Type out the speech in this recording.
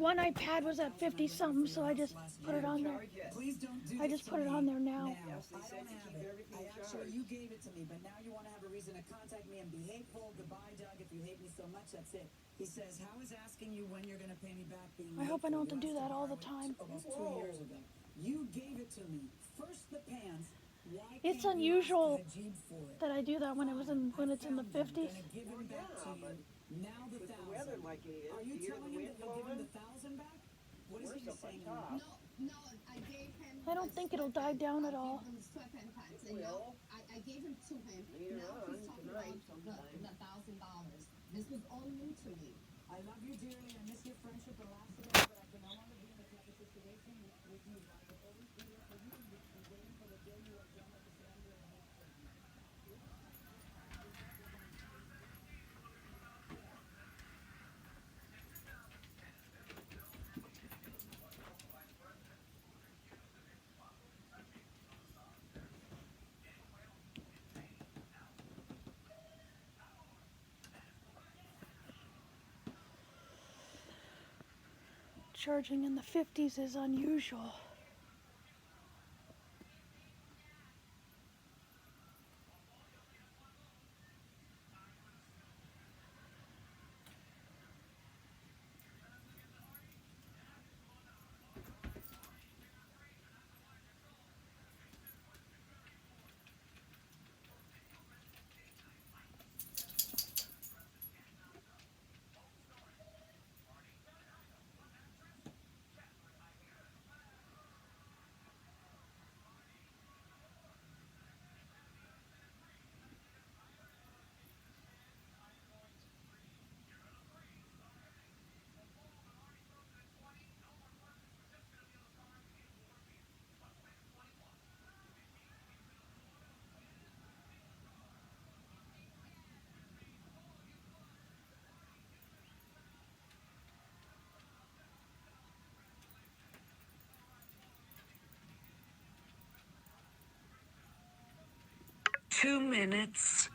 one iPad was at 50 something, so I just put it on there. Please don't do I this just to put it me on there now. Yes, I don't have it. Actually, you gave it to me, but now you want to have a reason to contact me and be hateful. Goodbye, Doug. If you hate me so much, that's it. He says, how is asking you when you're going to pay me back being I hope I hateful? don't have to do that all the time. Almost 2 years ago. You gave it to me. First the pants. Why It's can't you ask unusual Hajib for it? that I do that when it's in the 50s. I'm gonna give him back to you. Now the 1,000. Are you telling him that you'll give him the 1,000 back? What is he saying? No, I gave him. I don't think it'll die down at all. I gave him sweatpants, and now I gave him to him. Now he's talking about the $1,000. This was all new to me. I love you dearly. I miss your friendship and laughs together, but I can no longer be in this type of situation with you. I will always be there for you and be waiting for the day you are done with the surrender and hate. Charging in the 50s is unusual. Two minutes.